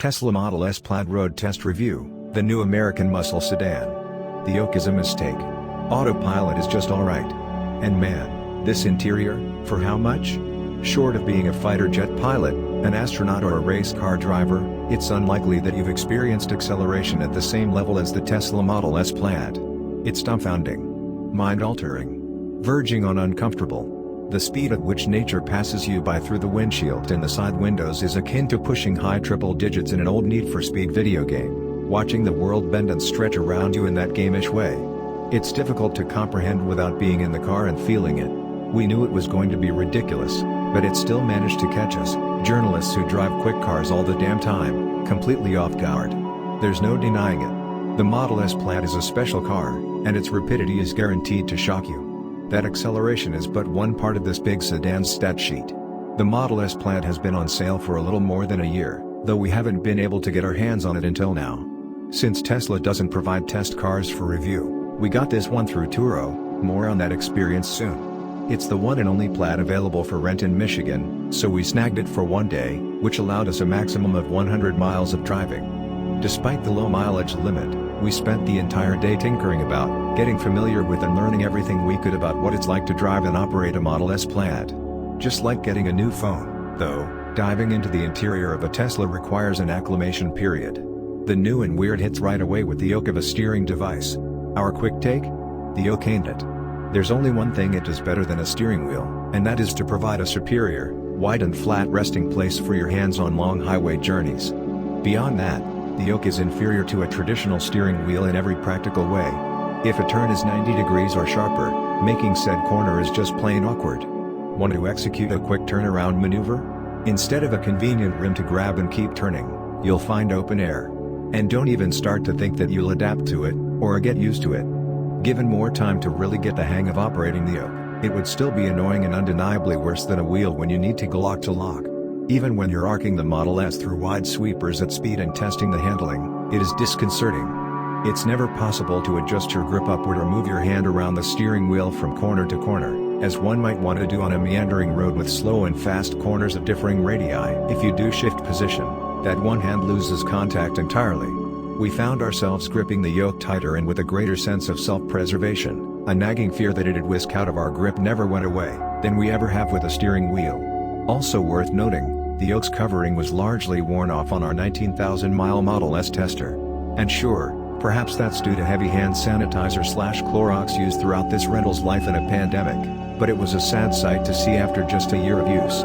Tesla Model S Plaid Road Test Review, the new American muscle sedan. The yoke is a mistake. Autopilot is just alright. And man, this interior, for how much? Short of being a fighter jet pilot, an astronaut or a race car driver, it's unlikely that you've experienced acceleration at the same level as the Tesla Model S Plaid. It's dumbfounding. Mind-altering. Verging on uncomfortable. The speed at which nature passes you by through the windshield and the side windows is akin to pushing high triple digits in an old Need for Speed video game, watching the world bend and stretch around you in that gamish way. It's difficult to comprehend without being in the car and feeling it. We knew it was going to be ridiculous, but it still managed to catch us, journalists who drive quick cars all the damn time, completely off guard. There's no denying it. The Model S Plaid is a special car, and its rapidity is guaranteed to shock you. That acceleration is but one part of this big sedan's stat sheet. The Model S Plaid has been on sale for a little more than a year, though we haven't been able to get our hands on it until now. Since Tesla doesn't provide test cars for review, we got this one through Turo. More on that experience soon. It's the one and only Plaid available for rent in Michigan, so we snagged it for one day, which allowed us a maximum of 100 miles of driving. Despite the low mileage limit, we spent the entire day tinkering about, getting familiar with and learning everything we could about what it's like to drive and operate a Model S Plaid. Just like getting a new phone, though, diving into the interior of a Tesla requires an acclimation period. The new and weird hits right away with the yoke of a steering device. Our quick take? The yoke ain't it. There's only one thing it does better than a steering wheel, and that is to provide a superior, wide and flat resting place for your hands on long highway journeys. Beyond that, the yoke is inferior to a traditional steering wheel in every practical way. If a turn is 90 degrees or sharper, making said corner is just plain awkward. Want to execute a quick turnaround maneuver? Instead of a convenient rim to grab and keep turning, you'll find open air. And don't even start to think that you'll adapt to it, or get used to it. Given more time to really get the hang of operating the yoke, it would still be annoying and undeniably worse than a wheel when you need to go lock to lock. Even when you're arcing the Model S through wide sweepers at speed and testing the handling, it is disconcerting. It's never possible to adjust your grip upward or move your hand around the steering wheel from corner to corner, as one might want to do on a meandering road with slow and fast corners of differing radii. If you do shift position, that one hand loses contact entirely. We found ourselves gripping the yoke tighter and with a greater sense of self-preservation, a nagging fear that it'd whisk out of our grip never went away, than we ever have with a steering wheel. Also worth noting, the yoke's covering was largely worn off on our 19,000-mile Model S tester. And sure, perhaps that's due to heavy hand sanitizer/Clorox used throughout this rental's life in a pandemic, but it was a sad sight to see after just a year of use.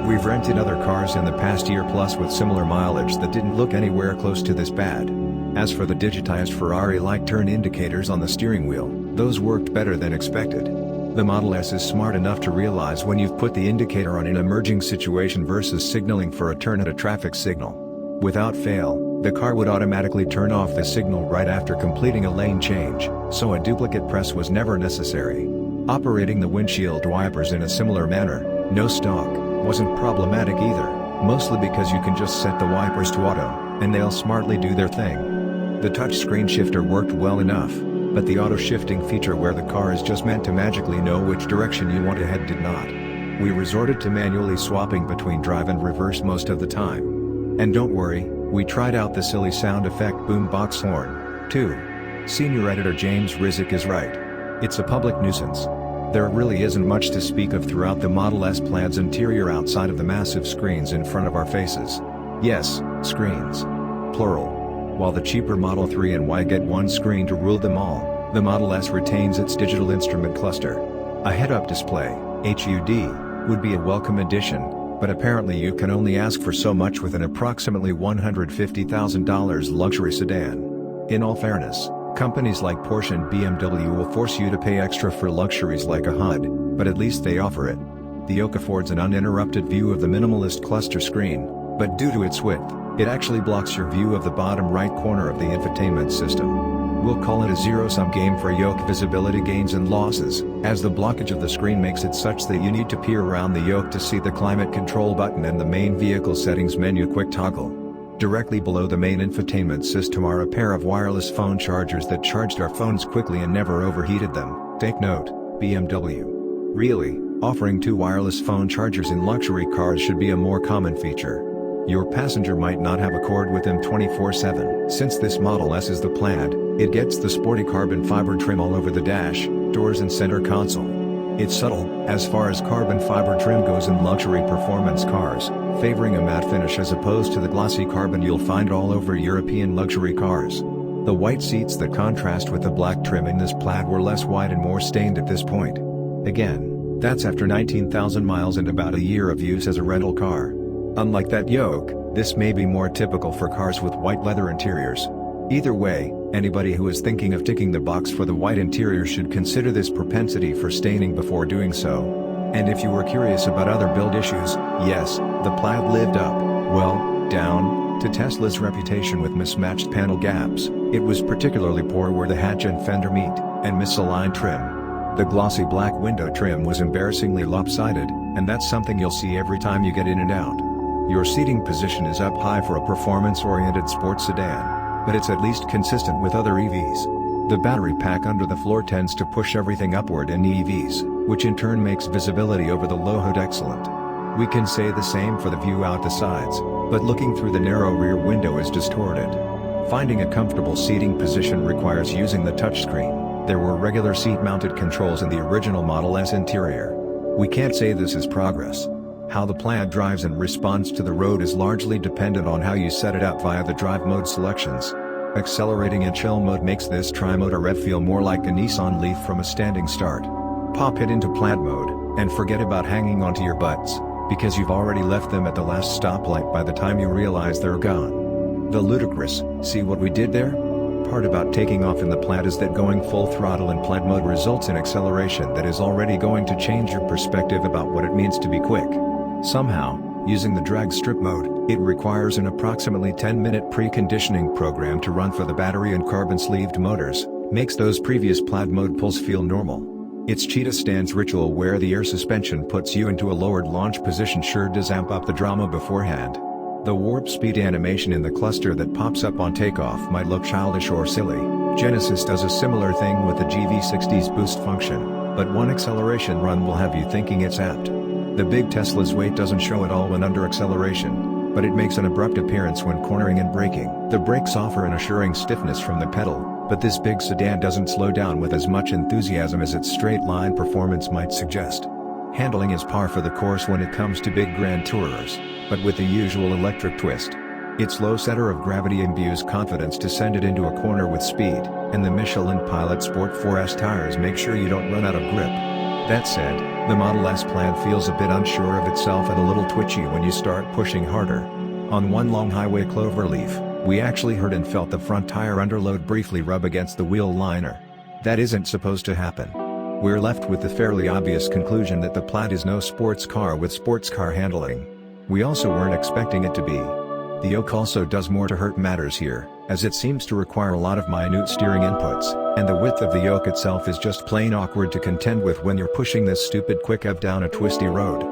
We've rented other cars in the past year plus with similar mileage that didn't look anywhere close to this bad. As for the digitized Ferrari-like turn indicators on the steering wheel, those worked better than expected. The Model S is smart enough to realize when you've put the indicator on in an emerging situation versus signaling for a turn at a traffic signal. Without fail, the car would automatically turn off the signal right after completing a lane change, so a duplicate press was never necessary. Operating the windshield wipers in a similar manner, no stock, wasn't problematic either, mostly because you can just set the wipers to auto, and they'll smartly do their thing. The touchscreen shifter worked well enough, but the auto-shifting feature where the car is just meant to magically know which direction you want to head did not. We resorted to manually swapping between drive and reverse most of the time. And don't worry, we tried out the silly sound effect boombox horn, too. Senior editor James Rizek is right. It's a public nuisance. There really isn't much to speak of throughout the Model S Plaid's interior outside of the massive screens in front of our faces. Yes, screens. Plural. While the cheaper Model 3 and Y get one screen to rule them all, the Model S retains its digital instrument cluster. A head-up display, HUD, would be a welcome addition, but apparently you can only ask for so much with an approximately $150,000 luxury sedan. In all fairness, companies like Porsche and BMW will force you to pay extra for luxuries like a HUD, but at least they offer it. The yoke affords an uninterrupted view of the minimalist cluster screen, but due to its width, it actually blocks your view of the bottom right corner of the infotainment system. We'll call it a zero-sum game for yoke visibility gains and losses, as the blockage of the screen makes it such that you need to peer around the yoke to see the climate control button and the main vehicle settings menu quick toggle. Directly below the main infotainment system are a pair of wireless phone chargers that charged our phones quickly and never overheated them. Take note, BMW. Really, offering two wireless phone chargers in luxury cars should be a more common feature. Your passenger might not have a cord with them 24/7. Since this Model S is the Plaid, it gets the sporty carbon fiber trim all over the dash, doors and center console. It's subtle, as far as carbon fiber trim goes in luxury performance cars, favoring a matte finish as opposed to the glossy carbon you'll find all over European luxury cars. The white seats that contrast with the black trim in this Plaid were less white and more stained at this point. Again, that's after 19,000 miles and about a year of use as a rental car. Unlike that yoke, this may be more typical for cars with white leather interiors. Either way, anybody who is thinking of ticking the box for the white interior should consider this propensity for staining before doing so. And if you were curious about other build issues, yes, the Plaid lived up, well, down, to Tesla's reputation with mismatched panel gaps. It was particularly poor where the hatch and fender meet, and misaligned trim. The glossy black window trim was embarrassingly lopsided, and that's something you'll see every time you get in and out. Your seating position is up high for a performance-oriented sports sedan, but it's at least consistent with other EVs. The battery pack under the floor tends to push everything upward in EVs, which in turn makes visibility over the low hood excellent. We can say the same for the view out the sides, but looking through the narrow rear window is distorted. Finding a comfortable seating position requires using the touchscreen. There were regular seat-mounted controls in the original Model S interior. We can't say this is progress. How the Plaid drives and responds to the road is largely dependent on how you set it up via the drive mode selections. Accelerating in chill mode makes this tri-motor rev feel more like a Nissan Leaf from a standing start. Pop it into Plaid mode, and forget about hanging onto your butts, because you've already left them at the last stoplight by the time you realize they're gone. The ludicrous, see what we did there? Part about taking off in the Plaid is that going full throttle in Plaid mode results in acceleration that is already going to change your perspective about what it means to be quick. Somehow, using the drag strip mode, it requires an approximately 10-minute preconditioning program to run for the battery and carbon-sleeved motors, makes those previous Plaid mode pulls feel normal. It's cheetah stance ritual where the air suspension puts you into a lowered launch position sure does amp up the drama beforehand. The warp speed animation in the cluster that pops up on takeoff might look childish or silly. Genesis does a similar thing with the GV60's boost function, but one acceleration run will have you thinking it's apt. The big Tesla's weight doesn't show at all when under acceleration, but it makes an abrupt appearance when cornering and braking. The brakes offer an assuring stiffness from the pedal, but this big sedan doesn't slow down with as much enthusiasm as its straight-line performance might suggest. Handling is par for the course when it comes to big grand tourers, but with the usual electric twist. Its low center of gravity imbues confidence to send it into a corner with speed, and the Michelin Pilot Sport 4S tires make sure you don't run out of grip. That said, the Model S Plaid feels a bit unsure of itself and a little twitchy when you start pushing harder. On one long highway cloverleaf, we actually heard and felt the front tire underload briefly rub against the wheel liner. That isn't supposed to happen. We're left with the fairly obvious conclusion that the Plaid is no sports car with sports car handling. We also weren't expecting it to be. The yoke also does more to hurt matters here, as it seems to require a lot of minute steering inputs, and the width of the yoke itself is just plain awkward to contend with when you're pushing this stupid quick EV down a twisty road.